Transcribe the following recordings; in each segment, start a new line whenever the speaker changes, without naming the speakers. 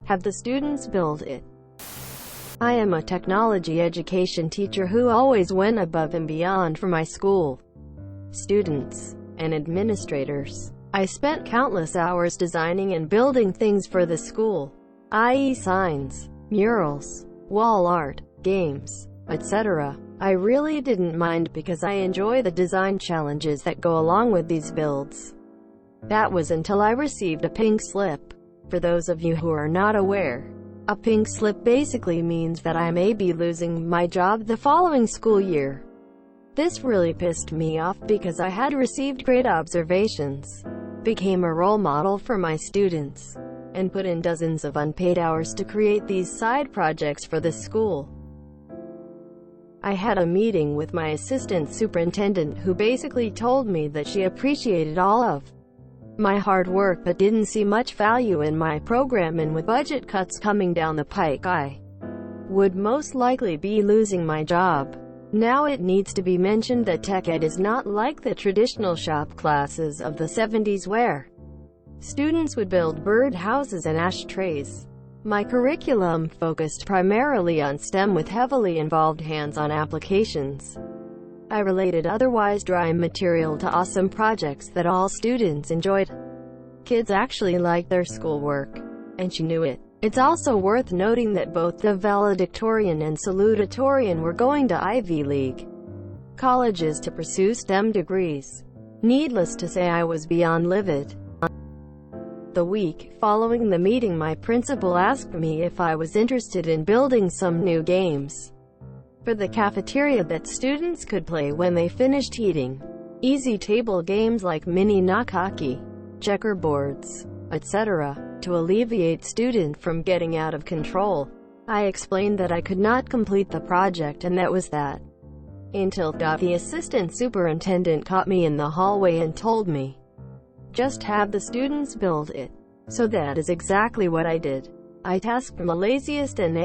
Have the students build it. I am a technology education teacher who always went above and beyond for my school, students, and administrators. I spent countless hours designing and building things for the school, i.e. signs, murals, wall art, games, etc. I really didn't mind because I enjoy the design challenges that go along with these builds. That was until I received a pink slip. For those of you who are not aware, a pink slip basically means that I may be losing my job the following school year. This really pissed me off because I had received great observations, became a role model for my students, and put in dozens of unpaid hours to create these side projects for the school. I had a meeting with my assistant superintendent who basically told me that she appreciated all of my hard work but didn't see much value in my program, and with budget cuts coming down the pike I would most likely be losing my job. Now it needs to be mentioned that tech ed is not like the traditional shop classes of the 70s where students would build bird houses and ashtrays. My curriculum focused primarily on STEM with heavily involved hands-on applications. I related otherwise dry material to awesome projects that all students enjoyed. Kids actually liked their schoolwork, and she knew it. It's also worth noting that both the valedictorian and salutatorian were going to Ivy League colleges to pursue STEM degrees. Needless to say, I was beyond livid. The week following the meeting, my principal asked me if I was interested in building some new games for the cafeteria that students could play when they finished eating. Easy table games like mini knock hockey, checkerboards, etc., to alleviate students from getting out of control. I explained that I could not complete the project, and that was that. Until the assistant superintendent caught me in the hallway and told me, "Just have the students build it." So that is exactly what I did. I tasked the laziest and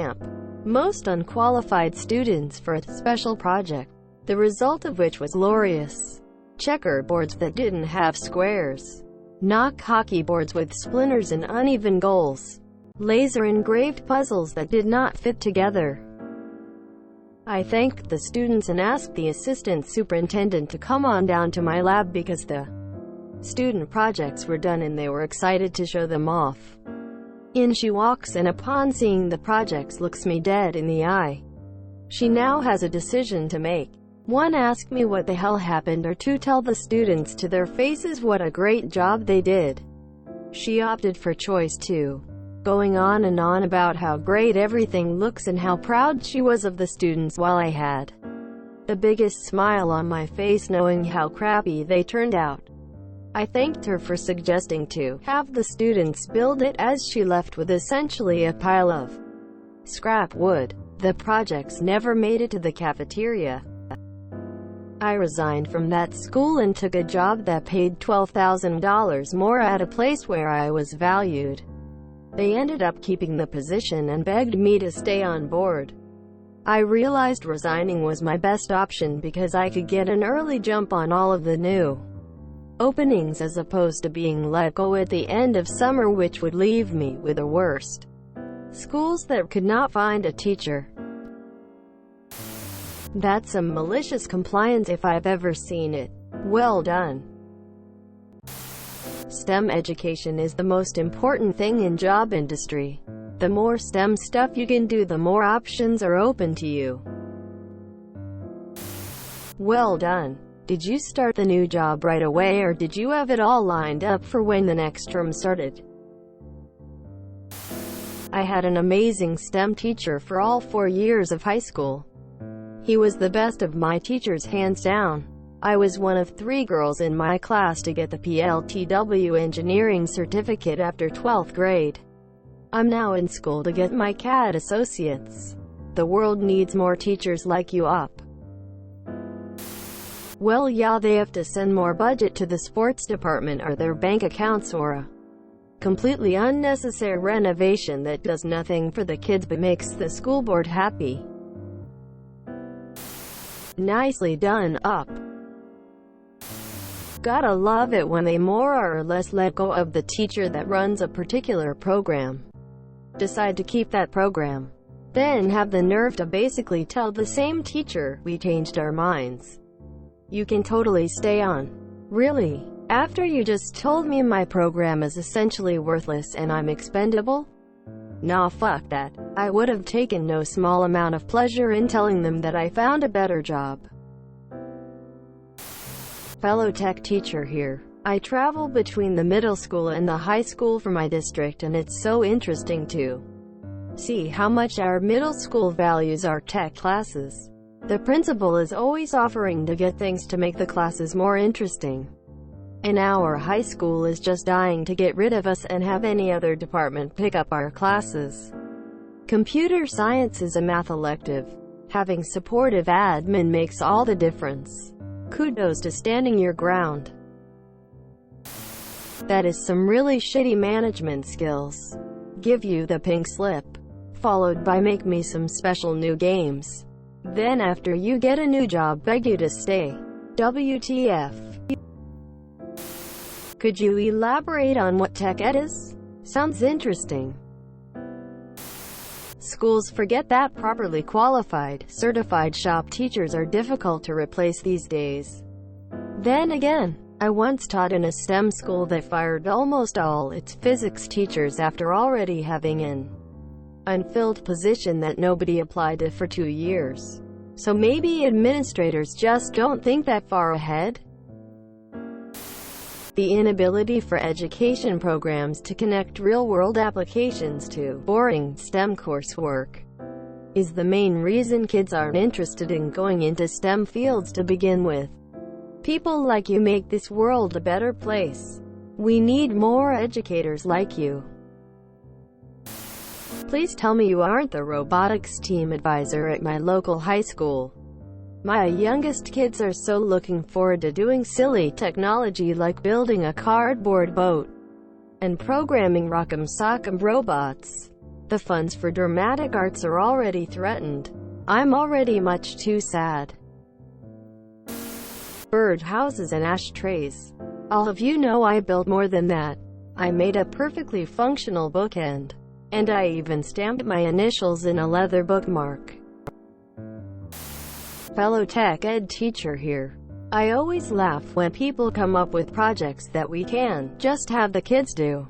most unqualified students for a special project, the result of which was glorious. Checkerboards that didn't have squares, knock hockey boards with splinters and uneven goals, laser engraved puzzles that did not fit together. I thanked the students and asked the assistant superintendent to come on down to my lab because the student projects were done and they were excited to show them off. In she walks, and upon seeing the projects looks me dead in the eye. She now has a decision to make. 1. Ask me what the hell happened, or 2. Tell the students to their faces what a great job they did. She opted for choice 2, going on and on about how great everything looks and how proud she was of the students, while I had the biggest smile on my face knowing how crappy they turned out. I thanked her for suggesting to have the students build it, as she left with essentially a pile of scrap wood. The projects never made it to the cafeteria. I resigned from that school and took a job that paid $12,000 more at a place where I was valued. They ended up keeping the position and begged me to stay on board. I realized resigning was my best option because I could get an early jump on all of the new openings as opposed to being let go at the end of summer, which would leave me with the worst schools that could not find a teacher. That's some malicious compliance if I've ever seen it. Well done. STEM education is the most important thing in job industry. The more STEM stuff you can do, the more options are open to you. Well done. Did you start the new job right away, or did you have it all lined up for when the next term started? I had an amazing STEM teacher for all 4 years of high school. He was the best of my teachers, hands down. I was one of 3 girls in my class to get the PLTW engineering certificate after 12th grade. I'm now in school to get my CAD associates. The world needs more teachers like you up. Well, yeah, they have to send more budget to the sports department or their bank accounts, or a completely unnecessary renovation that does nothing for the kids but makes the school board happy. Nicely done, up. Gotta love it when they more or less let go of the teacher that runs a particular program. decide to keep that program, then have the nerve to basically tell the same teacher, we changed our minds. You can totally stay on. Really? After you just told me my program is essentially worthless and I'm expendable? Nah, fuck that. I would have taken no small amount of pleasure in telling them that I found a better job. Fellow tech teacher here. I travel between the middle school and the high school for my district, and it's so interesting to see how much our middle school values our tech classes. The principal is always offering to get things to make the classes more interesting. And our high school is just dying to get rid of us and have any other department pick up our classes. Computer science is a math elective. Having supportive admin makes all the difference. Kudos to standing your ground. That is some really shitty management skills. Give you the pink slip, followed by make me some special new games. Then after you get a new job, beg you to stay. WTF. Could you elaborate on what tech ed is? Sounds interesting. Schools forget that properly qualified, certified shop teachers are difficult to replace these days. Then again, I once taught in a STEM school that fired almost all its physics teachers after already having an unfilled position that nobody applied to for 2 years. So maybe administrators just don't think that far ahead? The inability for education programs to connect real-world applications to boring STEM coursework is the main reason kids aren't interested in going into STEM fields to begin with. People like you make this world a better place. We need more educators like you. Please tell me you aren't the robotics team advisor at my local high school. My youngest kids are so looking forward to doing silly technology like building a cardboard boat and programming rock'em sock'em robots. The funds for dramatic arts are already threatened. I'm already much too sad. Bird houses and ashtrays. All of you know I built more than that. I made a perfectly functional bookend. And I even stamped my initials in a leather bookmark. Fellow tech ed teacher here. I always laugh when people come up with projects that we can just have the kids do.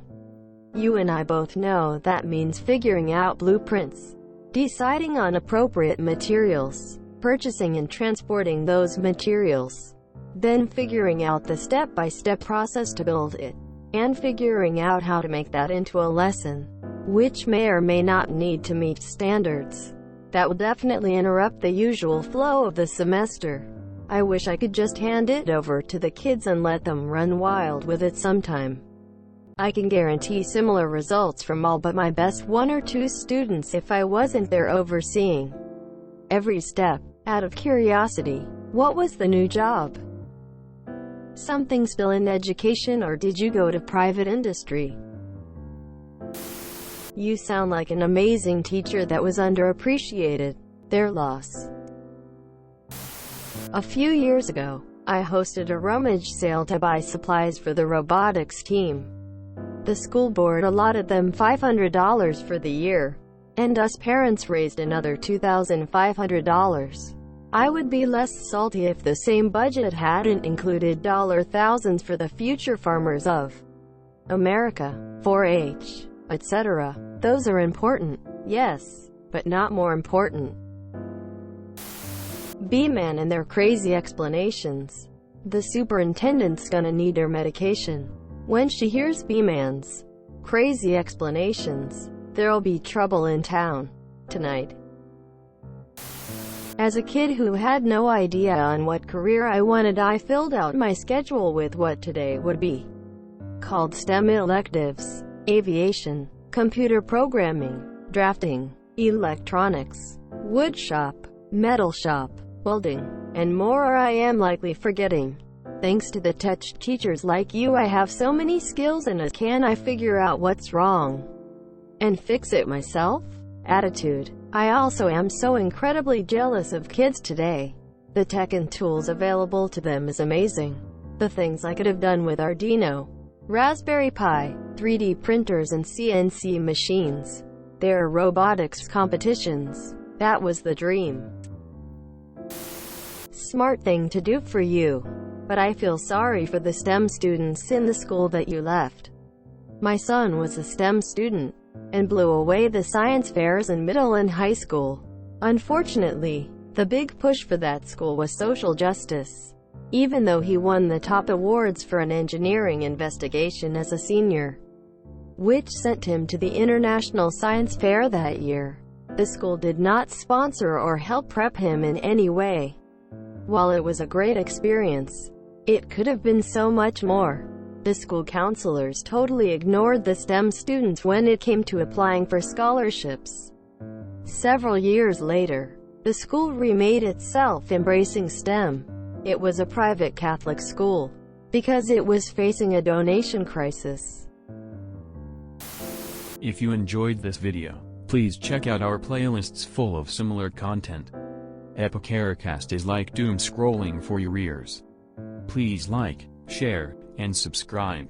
You and I both know that means figuring out blueprints, deciding on appropriate materials, purchasing and transporting those materials, then figuring out the step-by-step process to build it, and figuring out how to make that into a lesson, which may or may not need to meet standards. That will definitely interrupt the usual flow of the semester. I wish I could just hand it over to the kids and let them run wild with it sometime. I can guarantee similar results from all but my best 1 or 2 students if I wasn't there overseeing every step. Out of curiosity, what was the new job? Something still in education, or did you go to private industry? You sound like an amazing teacher that was underappreciated. Their loss. A few years ago, I hosted a rummage sale to buy supplies for the robotics team. The school board allotted them $500 for the year, and us parents raised another $2,500. I would be less salty if the same budget hadn't included thousands for the future farmers of America, 4-H, etc. Those are important, yes, but not more important. B-Man and their crazy explanations. The superintendent's gonna need her medication. When she hears B-Man's crazy explanations, there'll be trouble in town tonight. As a kid who had no idea on what career I wanted, I filled out my schedule with what today would be called STEM electives: aviation, computer programming, drafting, electronics, wood shop, metal shop, welding, and more I am likely forgetting. Thanks to the tech teachers like you, I have so many skills and can I figure out what's wrong and fix it myself? Attitude. I also am so incredibly jealous of kids today. The tech and tools available to them is amazing. The things I could have done with Arduino, Raspberry Pi, 3D printers and CNC machines. There are robotics competitions. That was the dream. Smart thing to do for you. But I feel sorry for the STEM students in the school that you left. My son was a STEM student, and blew away the science fairs in middle and high school. Unfortunately, the big push for that school was social justice. Even though he won the top awards for an engineering investigation as a senior, which sent him to the International Science Fair that year, the school did not sponsor or help prep him in any way. While it was a great experience, it could have been so much more. The school counselors totally ignored the STEM students when it came to applying for scholarships. Several years later, the school remade itself, embracing STEM. It was a private Catholic school, because it was facing a donation crisis.
If you enjoyed this video, please check out our playlists full of similar content. Epicaricast is like doom scrolling for your ears. Please like, share, and subscribe.